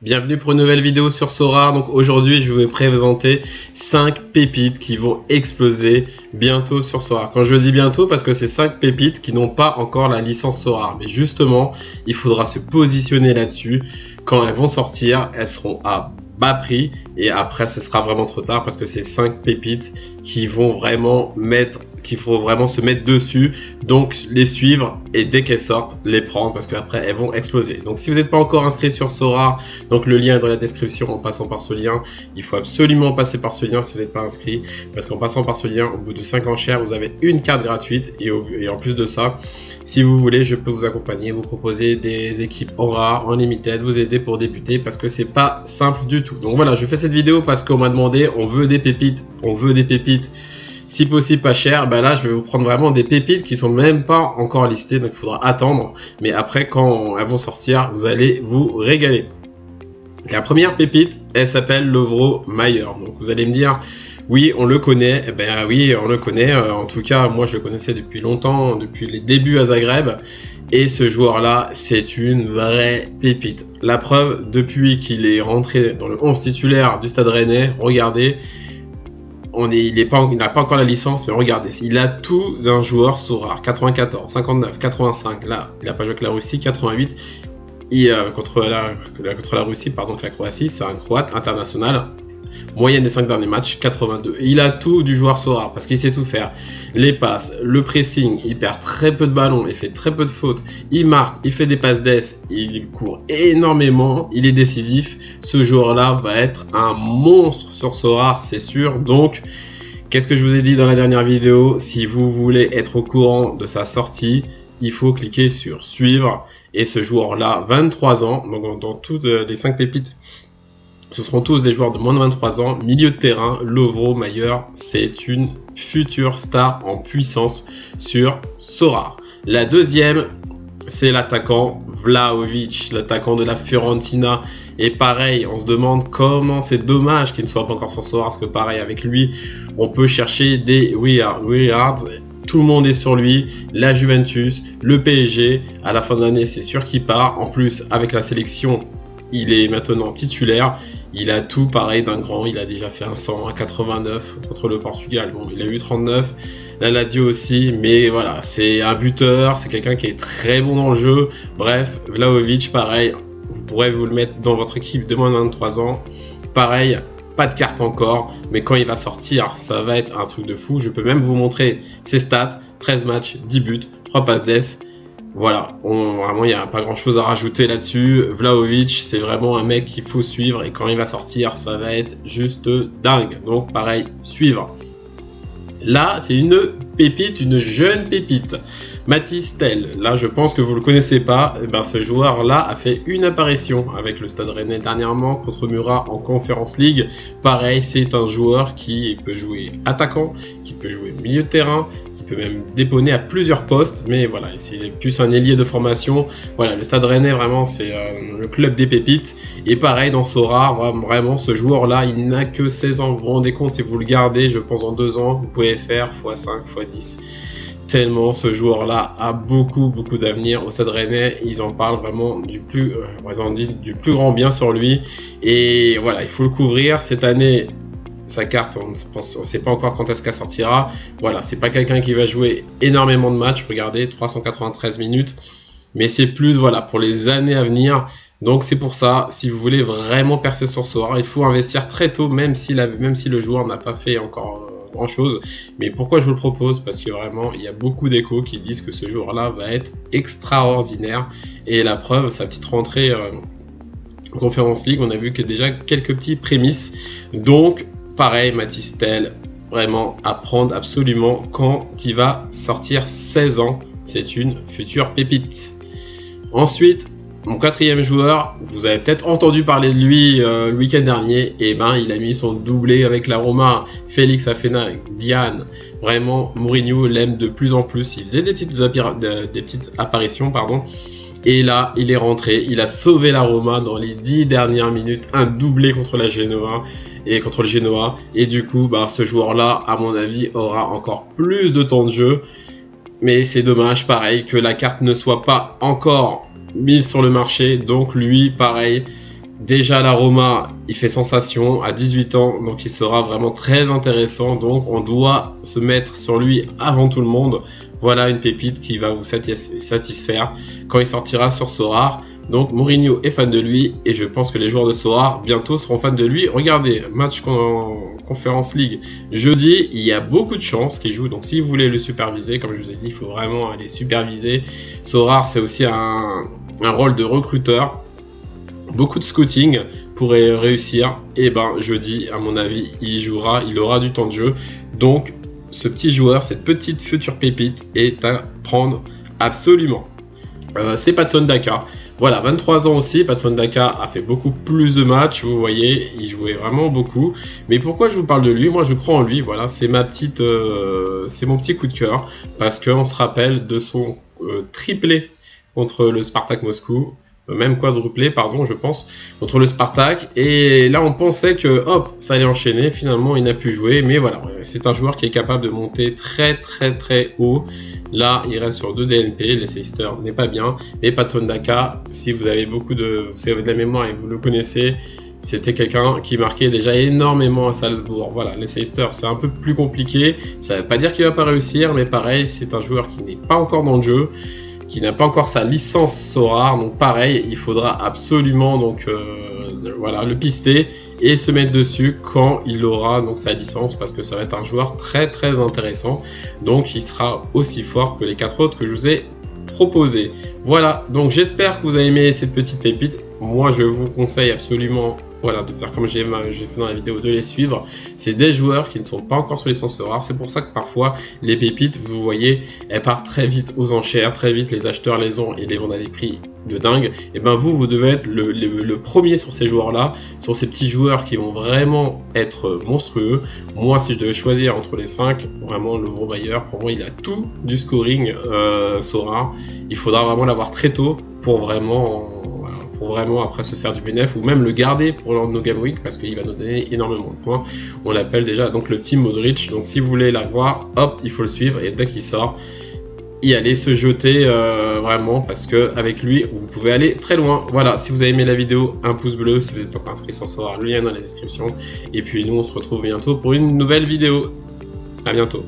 Bienvenue pour une nouvelle vidéo sur Sorare. Donc aujourd'hui je vais présenter 5 pépites qui vont exploser bientôt sur Sorare. Quand je dis bientôt, parce que c'est 5 pépites qui n'ont pas encore la licence Sorare. Mais justement, il faudra se positionner là-dessus. Quand elles vont sortir, elles seront à bas prix. Et après ce sera vraiment trop tard parce que c'est 5 pépites qui vont vraiment qu'il faut vraiment se mettre dessus, donc les suivre et dès qu'elles sortent, les prendre parce qu'après elles vont exploser. Donc si vous n'êtes pas encore inscrit sur Sorare, donc le lien est dans la description en passant par ce lien. Il faut absolument passer par ce lien si vous n'êtes pas inscrit parce qu'en passant par ce lien, au bout de 5 enchères, vous avez une carte gratuite et en plus de ça, si vous voulez, je peux vous accompagner, vous proposer des équipes en rare, en limited, vous aider pour débuter parce que c'est pas simple du tout. Donc voilà, je fais cette vidéo parce qu'on m'a demandé, on veut des pépites, si possible pas cher. Ben là je vais vous prendre vraiment des pépites qui sont même pas encore listées, donc il faudra attendre, mais après quand elles vont sortir vous allez vous régaler. La première pépite, elle s'appelle Lovro Mayer. Donc vous allez me dire oui on le connaît. Eh ben oui on le connaît, en tout cas moi je le connaissais depuis longtemps, depuis les débuts à Zagreb, et ce joueur là c'est une vraie pépite. La preuve, depuis qu'il est rentré dans le 11 titulaire du Stade Rennais, regardez, il n'a pas encore la licence, mais regardez, il a tout d'un joueur Sorare. 94, 59, 85, là, il n'a pas joué avec la Russie, 88, contre la Russie, pardon, que la Croatie, c'est un Croate international. Moyenne des 5 derniers matchs, 82. Il a tout du joueur Sorare, parce qu'il sait tout faire. Les passes, le pressing, il perd très peu de ballons, il fait très peu de fautes, il marque, il fait des passes d'ess, il court énormément, il est décisif. Ce joueur-là va être un monstre sur Sorare, c'est sûr. Donc, qu'est-ce que je vous ai dit dans la dernière vidéo? Si vous voulez être au courant de sa sortie, il faut cliquer sur suivre. Et ce joueur-là, 23 ans, donc dans toutes les 5 pépites, ce seront tous des joueurs de moins de 23 ans, milieu de terrain. Lovro Mayer, c'est une future star en puissance sur Sorare. La deuxième, c'est l'attaquant Vlahovic, l'attaquant de la Fiorentina. Et pareil, on se demande comment c'est dommage qu'il ne soit pas encore sur Sorare, parce que pareil, avec lui, on peut chercher des Willards. Tout le monde est sur lui, la Juventus, le PSG. À la fin de l'année, c'est sûr qu'il part. En plus, avec la sélection, il est maintenant titulaire. Il a tout pareil d'un grand. Il a déjà fait un 100, un 89 contre le Portugal. Bon, il a eu 39. La Lazio aussi. Mais voilà, c'est un buteur. C'est quelqu'un qui est très bon dans le jeu. Bref, Vlahovic, pareil. Vous pourrez vous le mettre dans votre équipe de moins de 23 ans. Pareil, pas de carte encore. Mais quand il va sortir, ça va être un truc de fou. Je peux même vous montrer ses stats. 13 matchs, 10 buts, 3 passes d'ess. Voilà, vraiment il n'y a pas grand chose à rajouter là-dessus. Vlahovic, c'est vraiment un mec qu'il faut suivre et quand il va sortir, ça va être juste dingue. Donc pareil, suivre. Là, c'est une pépite, une jeune pépite. Mathys Tel, là je pense que vous le connaissez pas. Ben, ce joueur-là a fait une apparition avec le Stade Rennais dernièrement contre Murat en Conference League. Pareil, c'est un joueur qui peut jouer attaquant, qui peut jouer milieu de terrain, peut même dépanner à plusieurs postes, mais voilà, c'est plus un ailier de formation. Voilà, le Stade Rennais, vraiment, c'est le club des pépites. Et pareil, dans Sorare, vraiment, ce joueur-là, il n'a que 16 ans. Vous vous rendez compte, si vous le gardez, je pense, dans 2 ans, vous pouvez faire x5, x10. Tellement ce joueur-là a beaucoup d'avenir au Stade Rennais. Ils en parlent vraiment ils en disent du plus grand bien sur lui. Et voilà, il faut le couvrir. Cette année, sa carte, on ne sait pas encore quand est-ce qu'elle sortira. Voilà, c'est pas quelqu'un qui va jouer énormément de matchs. Regardez, 393 minutes. Mais c'est plus, voilà, pour les années à venir. Donc c'est pour ça, si vous voulez vraiment percer sur Sorare, il faut investir très tôt, même si le joueur n'a pas fait encore grand chose. Mais pourquoi je vous le propose? Parce que vraiment, il y a beaucoup d'échos qui disent que ce joueur-là va être extraordinaire. Et la preuve, sa petite rentrée Conference League, on a vu que déjà quelques petits prémices. Donc, pareil, Mathys Tel, vraiment à prendre absolument quand il va sortir 16 ans. C'est une future pépite. Ensuite, mon quatrième joueur, vous avez peut-être entendu parler de lui le week-end dernier. Et ben, il a mis son doublé avec la Roma, Félix Afena, Diane. Vraiment, Mourinho l'aime de plus en plus. Il faisait des petites apparitions, pardon. Et là, il est rentré, il a sauvé la Roma dans les 10 dernières minutes, un doublé contre le Genoa. Et du coup, ce joueur-là, à mon avis, aura encore plus de temps de jeu. Mais c'est dommage, pareil, que la carte ne soit pas encore mise sur le marché. Donc lui, pareil, Déjà la Roma, il fait sensation à 18 ans, donc il sera vraiment très intéressant. Donc on doit se mettre sur lui avant tout le monde. Voilà une pépite qui va vous satisfaire quand il sortira sur Sorare. Donc Mourinho est fan de lui et je pense que les joueurs de Sorare bientôt seront fans de lui. Regardez, match Conference League jeudi, il y a beaucoup de chances qu'il joue. Donc si vous voulez le superviser, comme je vous ai dit, il faut vraiment aller superviser. Sorare, c'est aussi un rôle de recruteur. Beaucoup de scouting pourrait réussir. Et ben jeudi, à mon avis, il jouera, il aura du temps de jeu. Donc ce petit joueur, cette petite future pépite est à prendre absolument. C'est Patson Daka. Voilà, 23 ans aussi. Patson Daka a fait beaucoup plus de matchs. Vous voyez, il jouait vraiment beaucoup. Mais pourquoi je vous parle de lui? Moi, je crois en lui. Voilà, c'est mon petit coup de cœur parce qu'on se rappelle de son triplé contre le Spartak Moscou. Même quadruplé, pardon, je pense, contre le Spartak. Et là, on pensait que, hop, ça allait enchaîner. Finalement, il n'a pu jouer. Mais voilà, c'est un joueur qui est capable de monter très, très, très haut. Là, il reste sur 2 DNP. Leicester n'est pas bien. Mais Patson Daka, si vous avez vous avez de la mémoire et vous le connaissez, c'était quelqu'un qui marquait déjà énormément à Salzbourg. Voilà, Leicester, c'est un peu plus compliqué. Ça ne veut pas dire qu'il ne va pas réussir, mais pareil, c'est un joueur qui n'est pas encore dans le jeu, qui n'a pas encore sa licence Sorare, donc pareil, il faudra absolument voilà, le pister et se mettre dessus quand il aura donc sa licence, parce que ça va être un joueur très très intéressant, donc il sera aussi fort que les 4 autres que je vous ai proposés. Voilà, donc j'espère que vous avez aimé cette petite pépite. Moi je vous conseille absolument, voilà, de faire comme j'ai fait dans la vidéo, de les suivre. C'est des joueurs qui ne sont pas encore sur licence rare. C'est pour ça que parfois les pépites, vous voyez, elles partent très vite aux enchères, très vite les acheteurs les ont et les vendent à des prix de dingue. Et ben vous devez être le premier sur ces joueurs-là, sur ces petits joueurs qui vont vraiment être monstrueux. Moi, si je devais choisir entre les 5, vraiment le gros bailleur, pour moi, il a tout du scoring Sorare. Il faudra vraiment l'avoir très tôt pour vraiment après se faire du bénéf, ou même le garder pour nos Game Week, parce qu'il va nous donner énormément de points. On l'appelle déjà donc le Team Modric. Donc si vous voulez l'avoir, hop, il faut le suivre, et dès qu'il sort, y aller se jeter vraiment, parce que avec lui vous pouvez aller très loin. Voilà, si vous avez aimé la vidéo, un pouce bleu. Si vous n'êtes pas encore inscrit sur Sorare, le lien dans la description. Et puis nous on se retrouve bientôt pour une nouvelle vidéo. À bientôt.